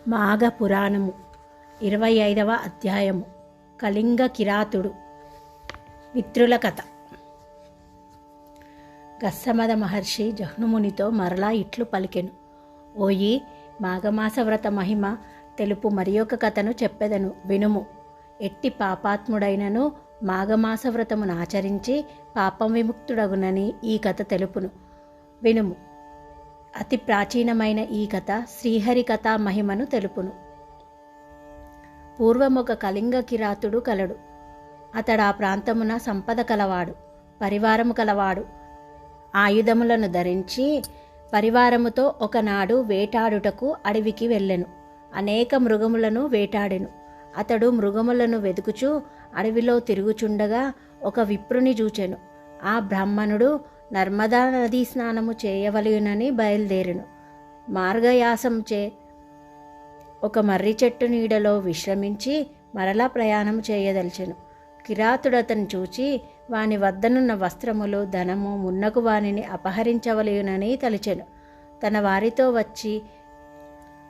మాఘ పురాణము 25వ అధ్యాయము. కళింగ కిరాతుడు. మిత్రుల కథ. గస్సమద మహర్షి జహ్నుమునితో మరలా ఇట్లు పలికెను. ఓయి, మాఘమాస వ్రత మహిమ తెలుపు మరి ఒక కథను చెప్పెదను, వినుము. ఎట్టి పాపాత్ముడైనను మాఘమాస వ్రతమును ఆచరించి పాపం విముక్తుడగునని ఈ కథ తెలుపును, వినుము. అతి ప్రాచీనమైన ఈ కథ శ్రీహరి కథా మహిమను తెలుపును. పూర్వమొక కళింగ కిరాతుడు కలడు. అతడు ఆ ప్రాంతమున సంపద కలవాడు, పరివారము కలవాడు. ఆయుధములను ధరించి పరివారముతో ఒకనాడు వేటాడుటకు అడవికి వెళ్ళెను. అనేక మృగములను వేటాడెను. అతడు మృగములను వెదుకుచూ అడవిలో తిరుగుచుండగా ఒక విప్రుని చూచెను. ఆ బ్రాహ్మణుడు నర్మదా నదీ స్నానము చేయవలయునని బయలుదేరెను. మార్గయాసంచే ఒక మర్రి చెట్టు నీడలో విశ్రమించి మరలా ప్రయాణం చేయదలిచెను. కిరాతుడు అతను చూచి వాని వద్దనున్న వస్త్రములు, ధనము, మున్నగు వానిని అపహరించవలయునని తలిచెను. తన వారితో వచ్చి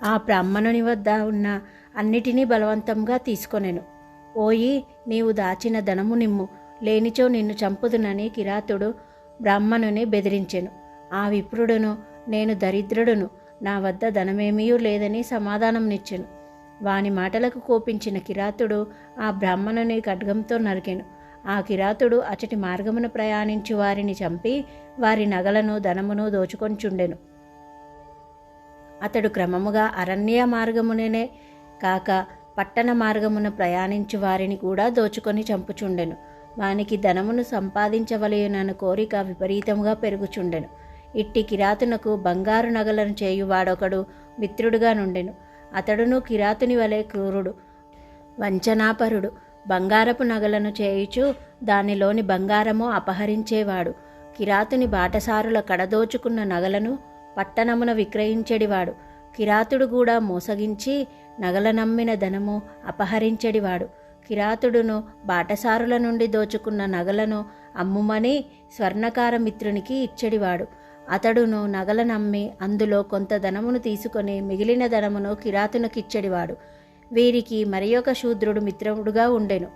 ఆ బ్రాహ్మణుని వద్ద ఉన్న అన్నిటినీ బలవంతంగా తీసుకొనెను. ఓయి, నీవు దాచిన ధనము నిమ్ము, లేనిచో నిన్ను చంపుదునని కిరాతుడు బ్రాహ్మణుని బెదిరించెను. ఆ విప్రుడును, నేను దరిద్రుడును, నా వద్ద ధనమేమీయూ లేదని సమాధానంనిచ్చెను. వాని మాటలకు కోపించిన కిరాతుడు ఆ బ్రాహ్మణుని ఖడ్గంతో నరికెను. ఆ కిరాతుడు అచటి మార్గమును ప్రయాణించి వారిని చంపి వారి నగలను, ధనమును దోచుకొంచుండెను. అతడు క్రమముగా అరణ్య మార్గముననే కాక పట్టణ మార్గమున ప్రయాణించి వారిని కూడా దోచుకొని చంపుచుండెను. వానికి ధనమును సంపాదించవలయునన్న కోరిక విపరీతముగా పెరుగుచుండెను. ఇట్టి కిరాతునకు బంగారు నగలను చేయువాడొకడు మిత్రుడుగా నుండెను. అతడును కిరాతుని వలె క్రూరుడు, వంచనాపరుడు. బంగారపు నగలను చేయుచు దానిలోని బంగారము అపహరించేవాడు. కిరాతుని బాటసారుల కడదోచుకున్న నగలను పట్టణమున విక్రయించెడివాడు. కిరాతుడు కూడా మోసగించి నగలనమ్మిన ధనము అపహరించెడివాడు. కిరాతుడును బాటసారుల నుండి దోచుకున్న నగలను అమ్ముమని స్వర్ణకార మిత్రునికి ఇచ్చెడివాడు. అతడును నగలనమ్మి అందులో కొంత ధనమును తీసుకొని మిగిలిన ధనమును కిరాతునకిచ్చెడివాడు. వీరికి మరి ఒక శూద్రుడు మిత్రుడుగా ఉండెను.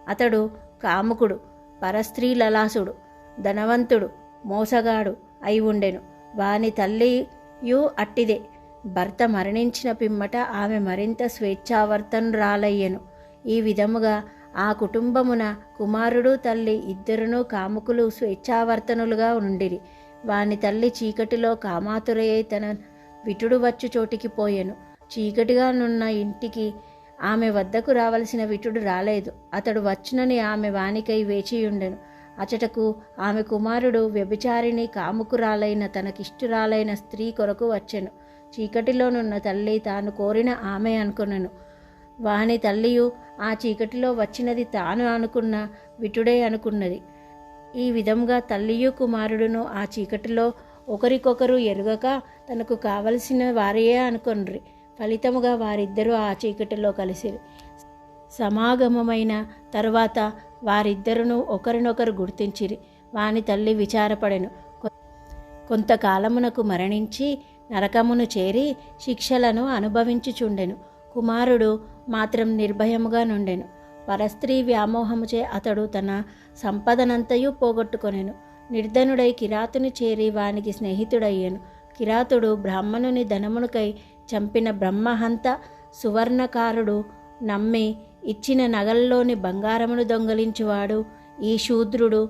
అతడు కాముకుడు, పరస్త్రీ లలాసుడు, ధనవంతుడు, మోసగాడు అయి ఉండెను. వాని తల్లియు అట్టిదే. భర్త మరణించిన పిమ్మట ఆమె మరింత స్వేచ్ఛావర్తనురాలయ్యెను. ఈ విధముగా ఆ కుటుంబమున కుమారుడు, తల్లి ఇద్దరును కాముకులు, స్వేచ్ఛావర్తనులుగా ఉండిరి. వాని తల్లి చీకటిలో కామాతురయ్యై తన విటుడు వచ్చు చోటికి పోయెను. చీకటిగా నున్న ఇంటికి ఆమె వద్దకు రావలసిన విటుడు రాలేదు. అతడు వచ్చునని ఆమె వానికై వేచియుండెను. అచటకు ఆమె కుమారుడు వ్యభిచారిణి కాముకురాలైన తనకిష్టురాలైన స్త్రీ కొరకు వచ్చెను. చీకటిలోనున్న తల్లి తాను కోరిన ఆమె అనుకొనెను. వాని తల్లియు ఆ చీకటిలో వచ్చినది తాను అనుకున్న విటుడే అనుకున్నది. ఈ విధంగా తల్లియు కుమారుడును ఆ చీకటిలో ఒకరికొకరు ఎరుగక తనకు కావలసిన వారియే అనుకొండ్రి. ఫలితముగా వారిద్దరూ ఆ చీకటిలో కలిసిరి. సమాగమమైన తరువాత వారిద్దరును ఒకరినొకరు గుర్తించిరి. వాని తల్లి విచారపడెను. కొంతకాలమునకు మరణించి నరకమును చేరి శిక్షలను అనుభవించుచుండెను. కుమారుడు మాత్రం నిర్భయముగా నుండెను. పరస్త్రీ వ్యామోహముచే అతడు తన సంపదనంతయు పోగొట్టుకొనెను. నిర్ధనుడై కిరాతుని చేరి వానికి స్నేహితుడయ్యెను. కిరాతుడు బ్రాహ్మణుని ధనమునకై చంపిన బ్రహ్మహంత సువర్ణకారుడు నమ్మి ఇచ్చిన నగల్లోని బంగారమును దొంగలించువాడు ఈ శూద్రుడు.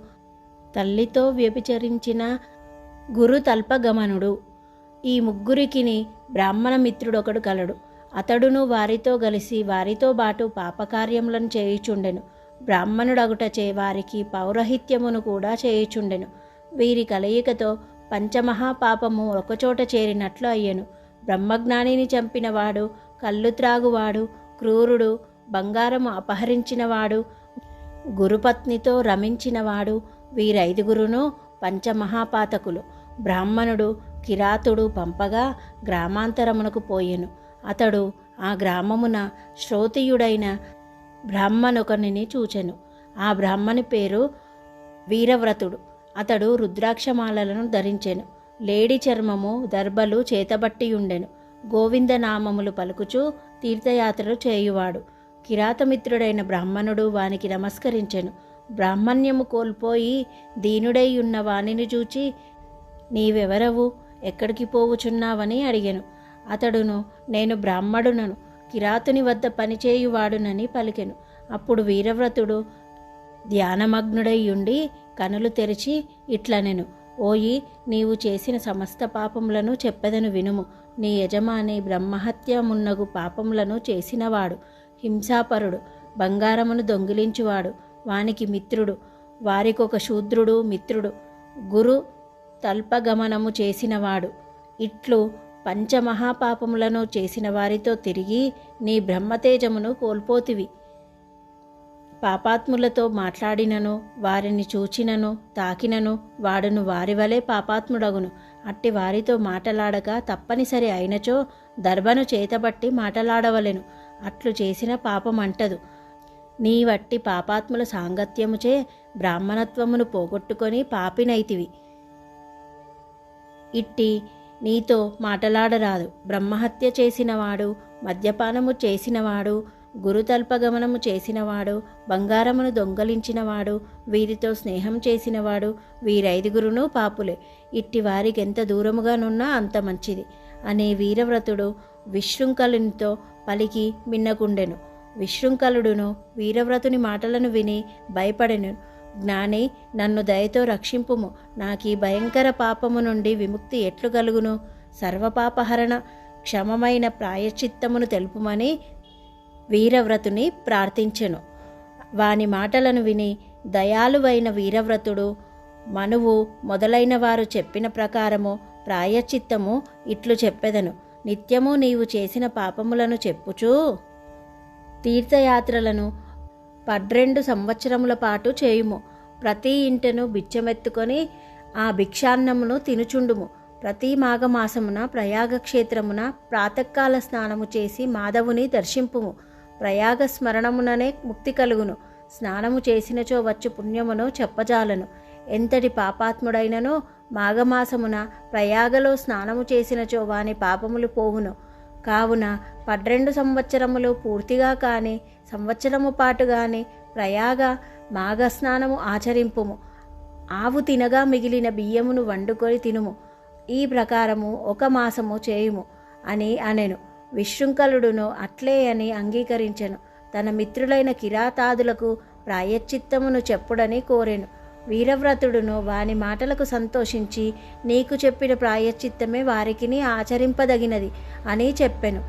తల్లితో వ్యభిచరించిన గురుతల్పగమనుడు. ఈ ముగ్గురికిని బ్రాహ్మణ మిత్రుడొకడు కలడు. అతడును వారితో కలిసి వారితో బాటు పాపకార్యములను చేయుచుండెను. బ్రాహ్మణుడగుటచే వారికి పౌరహిత్యమును కూడా చేయుచుండెను. వీరి కలయికతో పంచమహాపాపము ఒకచోట చేరినట్లు అయ్యెను. బ్రహ్మజ్ఞానిని చంపినవాడు, కళ్ళు త్రాగువాడు, క్రూరుడు, బంగారము అపహరించినవాడు, గురుపత్నితో రమించినవాడు, వీరైదుగురును పంచమహాపాతకులు. బ్రాహ్మణుడు కిరాతుడు పంపగా గ్రామాంతరమునకు పోయెను. అతడు ఆ గ్రామమున శ్రోతియుడైన బ్రాహ్మణొకనిని చూచెను. ఆ బ్రాహ్మణి పేరు వీరవ్రతుడు. అతడు రుద్రాక్షమాలలను ధరించెను. లేడి చర్మము, దర్భలు చేతబట్టియుండెను. గోవిందనామములు పలుకుచూ తీర్థయాత్రలు చేయువాడు. కిరాతమిత్రుడైన బ్రాహ్మణుడు వానికి నమస్కరించెను. బ్రాహ్మణ్యము కోల్పోయి దీనుడై ఉన్న వానిని చూచి, నీవెవరవు, ఎక్కడికి పోవుచున్నావని అడిగెను. అతడును, నేను బ్రాహ్మడునను, కిరాతుని వద్ద పనిచేయువాడునని పలికెను. అప్పుడు వీరవ్రతుడు ధ్యానమగ్నుడై ఉండి కనులు తెరిచి ఇట్లనెను, ఓయి, నీవు చేసిన సమస్త పాపములను చెప్పెదను వినుము. నీ యజమాని బ్రహ్మహత్య మున్నగు పాపములను చేసినవాడు, హింసాపరుడు, బంగారమును దొంగిలించువాడు, వానికి మిత్రుడు, వారికొక శూద్రుడు మిత్రుడు, గురు తల్పగమనము చేసినవాడు. ఇట్లు పంచమహాపాపములను చేసిన వారితో తిరిగి నీ బ్రహ్మతేజమును కోల్పోతివి. పాపాత్ములతో మాట్లాడినను, వారిని చూచినను, తాకినను వాడును వారి వలె పాపాత్ముడగును. అట్టి వారితో మాటలాడక తప్పనిసరి అయినచో దర్భను చేతబట్టి మాటలాడవలెను. అట్లు చేసిన పాపమంటదు. నీ వట్టి పాపాత్ముల సాంగత్యముచే బ్రాహ్మణత్వమును పోగొట్టుకొని పాపినైతివి. ఇట్టి నీతో మాటలాడరాదు. బ్రహ్మహత్య చేసినవాడు, మద్యపానము చేసినవాడు, గురుతల్పగమనము చేసినవాడు, బంగారమును దొంగలించినవాడు, వీరితో స్నేహం చేసినవాడు, వీరైదుగురును పాపులే. ఇట్టి వారికెంత దూరముగానున్నా అంత మంచిది అనే వీరవ్రతుడు విశృంఖలునితో పలికి మిన్నకుండెను. విశృంఖలుడును వీరవ్రతుని మాటలను విని భయపడెను. జ్ఞాని, నన్ను దయతో రక్షింపుము. నాకీ భయంకర పాపము నుండి విముక్తి ఎట్లు కలుగును? సర్వపాపహరణ క్షమమైన ప్రాయశ్చిత్తమును తెలుపుమని వీరవ్రతుని ప్రార్థించెను. వాని మాటలను విని దయాళువైన వీరవ్రతుడు మనువు మొదలైన వారు చెప్పిన ప్రకారము ప్రాయశ్చిత్తము ఇట్లు చెప్పెదను. నిత్యము నీవు చేసిన పాపములను చెప్పుచూ తీర్థయాత్రలను 12 సంవత్సరముల పాటు చేయుము. ప్రతి ఇంటను బిచ్చమెత్తుకొని ఆ భిక్షాన్నమును తినుచుండుము. ప్రతి మాఘమాసమున ప్రయాగక్షేత్రమున ప్రాతకాల స్నానము చేసి మాధవుని దర్శింపుము. ప్రయాగ స్మరణముననే ముక్తి కలుగును. స్నానము చేసినచో వచ్చు పుణ్యమును చెప్పజాలను. ఎంతటి పాపాత్ముడైననో మాఘమాసమున ప్రయాగలో స్నానము చేసినచో వాని పాపములు పోవును. కావున 12 సంవత్సరములు పూర్తిగా కాని సంవత్సరము పాటు గాని ప్రయాగ మాఘస్నానము ఆచరింపుము. ఆవు తినగా మిగిలిన బియ్యమును వండుకొని తినుము. ఈ ప్రకారము 1 మాసము చేయుము అని అనెను. విశృంఖలుడును అట్లే అని అంగీకరించెను. తన మిత్రులైన కిరాతాదులకు ప్రాయశ్చిత్తమును చెప్పుడని కోరెను. వీరవ్రతుడును వాని మాటలకు సంతోషించి, నీకు చెప్పిన ప్రాయశ్చిత్తమే వారికిని ఆచరింపదగినది అని చెప్పెను.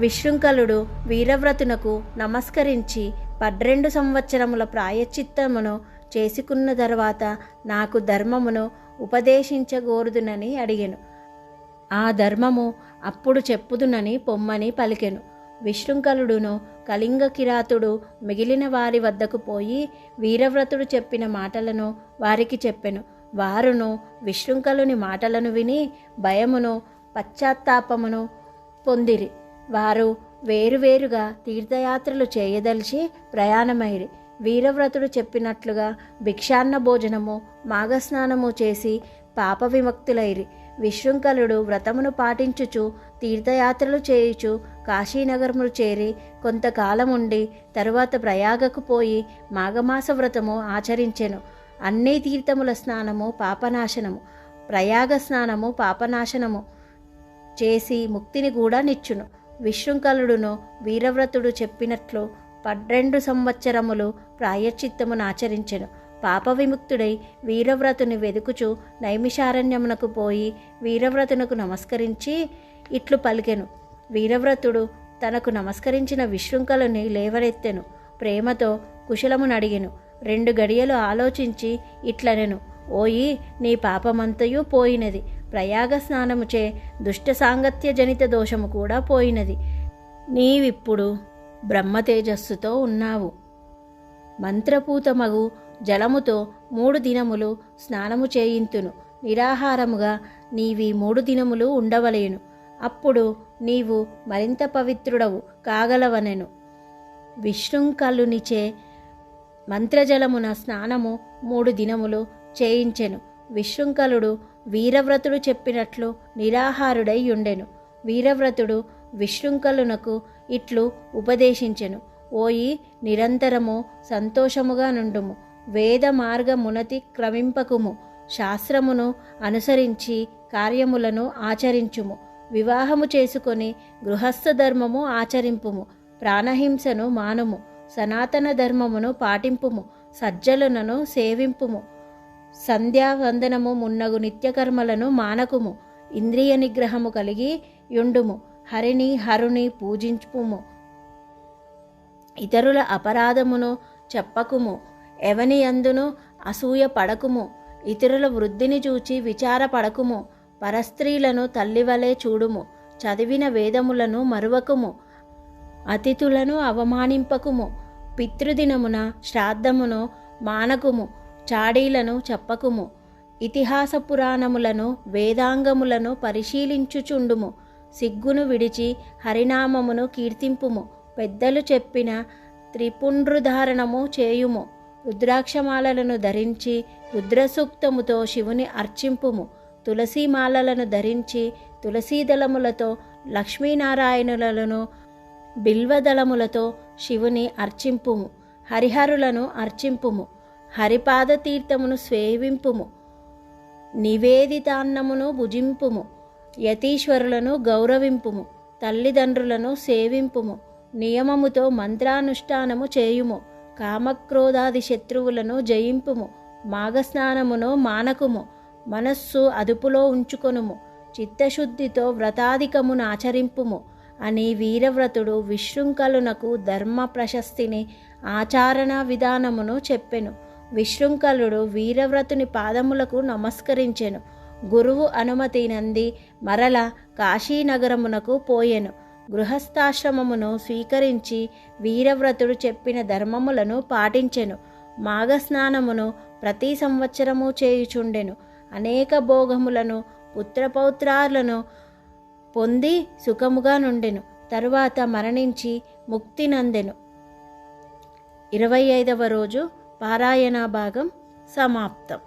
విశృంఖలుడు వీరవ్రతునకు నమస్కరించి 12 సంవత్సరముల ప్రాయశ్చిత్తమును చేసుకున్న తర్వాత నాకు ధర్మమును ఉపదేశించగోరుదునని అడిగెను. ఆ ధర్మము అప్పుడు చెప్పుదునని పొమ్మని పలికెను. విశృంఖలుడును కళింగ కిరాతుడు మిగిలిన వారి వద్దకు పోయి వీరవ్రతుడు చెప్పిన మాటలను వారికి చెప్పెను. వారును విశృంఖలుని మాటలను విని భయమును పశ్చాత్తాపమును పొందిరి. వారు వేరువేరుగా తీర్థయాత్రలు చేయదలిచి ప్రయాణమైరి. వీరవ్రతుడు చెప్పినట్లుగా భిక్షాన్న భోజనము మాఘస్నానము చేసి పాప విముక్తులైరి. విశృంఖలుడు వ్రతమును పాటించుచు తీర్థయాత్రలు చేయుచు కాశీనగరములు చేరి కొంతకాలముండి తరువాత ప్రయాగకు పోయి మాఘమాస వ్రతము ఆచరించెను. అన్ని తీర్థముల స్నానము పాపనాశనము, ప్రయాగ స్నానము పాపనాశనము చేసి ముక్తిని కూడా నిచ్చును. విశృంఖలుడును వీరవ్రతుడు చెప్పినట్లు 12 సంవత్సరములు ప్రాయశ్చిత్తమును ఆచరించెను. పాప విముక్తుడై వీరవ్రతుని వెదుకుచు నైమిషారణ్యమునకు పోయి వీరవ్రతునకు నమస్కరించి ఇట్లు పలికెను. వీరవ్రతుడు తనకు నమస్కరించిన విశృంఖలుని లేవనెత్తెను. ప్రేమతో కుశలమునడిగెను. 2 గడియలు ఆలోచించి ఇట్లనెను, ఓయి, నీ పాపమంతయు పోయినది. ప్రయాగ స్నానముచే దుష్ట సాంగత్య జనిత దోషము కూడా పోయినది. నీవిప్పుడు బ్రహ్మతేజస్సుతో ఉన్నావు. మంత్రపూతమగు జలముతో 3 దినములు స్నానము చేయింతును. నిరాహారముగా నీవి 3 దినములు ఉండవలేను. అప్పుడు నీవు మరింత పవిత్రుడవు కాగలవనెను. విశృంఖలునిచే మంత్రజలమున స్నానము 3 దినములు చేయించెను. విశృంఖలుడు వీరవ్రతుడు చెప్పినట్లు నిరాహారుడై ఉండెను. వీరవ్రతుడు విశృంఖలునకు ఇట్లు ఉపదేశించెను. ఓయి, నిరంతరము సంతోషముగా నుండుము. వేద మార్గమునతి క్రమింపకుము. శాస్త్రమును అనుసరించి కార్యములను ఆచరించుము. వివాహము చేసుకొని గృహస్థ ధర్మము ఆచరింపుము. ప్రాణహింసను మానుము. సనాతన ధర్మమును పాటింపుము. సజ్జనులను సేవింపుము. సంధ్యావందనము మున్నగు నిత్యకర్మలను మానకుము. ఇంద్రియ నిగ్రహము కలిగి యుండుము. హరిని హరుని పూజించుము. ఇతరుల అపరాధమును చెప్పకుము. ఎవని యందును అసూయ పడకుము. ఇతరుల వృద్ధిని చూచి విచారపడకుము. పరస్త్రీలను తల్లివలే చూడుము. చదివిన వేదములను మరువకుము. అతిథులను అవమానింపకుము. పితృదినమున శ్రాద్ధమును మానకుము. చాడీలను చెప్పకుము. ఇతిహాస పురాణములను వేదాంగములను పరిశీలించుచుండుము. సిగ్గును విడిచి హరినామమును కీర్తింపుము. పెద్దలు చెప్పిన త్రిపుండ్రుధారణము చేయుము. రుద్రాక్షమాలలను ధరించి రుద్రసూక్తముతో శివుని అర్చింపుము. తులసీమాలలను ధరించి తులసీదళములతో లక్ష్మీనారాయణులను బిల్వదళములతో శివుని అర్చింపుము. హరిహరులను అర్చింపుము. హరిపాదతీర్థమును సేవింపుము. నివేదితాన్నమును భుజింపుము. యతీశ్వరులను గౌరవింపుము. తల్లిదండ్రులను సేవింపుము. నియమముతో మంత్రానుష్ఠానము చేయుము. కామక్రోధాది శత్రువులను జయింపుము. మాఘస్నానమును మానకుము. మనస్సు అదుపులో ఉంచుకొనుము. చిత్తశుద్ధితో వ్రతాధికమును ఆచరింపుము అని వీరవ్రతుడు విశృంఖలునకు ధర్మ ప్రశస్తిని ఆచరణ విధానమును చెప్పెను. విశృంఖలుడు వీరవ్రతుని పాదములకు నమస్కరించెను. గురువు అనుమతి నంది మరల కాశీనగరమునకు పోయెను. గృహస్థాశ్రమమును స్వీకరించి వీరవ్రతుడు చెప్పిన ధర్మములను పాటించెను. మాఘస్నానమును ప్రతి సంవత్సరము చేయుచుండెను. అనేక భోగములను పుత్రపౌత్రాలను పొంది సుఖముగా నుండెను. తరువాత మరణించి ముక్తి నందెను. 25వ రోజు పారాయణ భాగం సమాప్తం.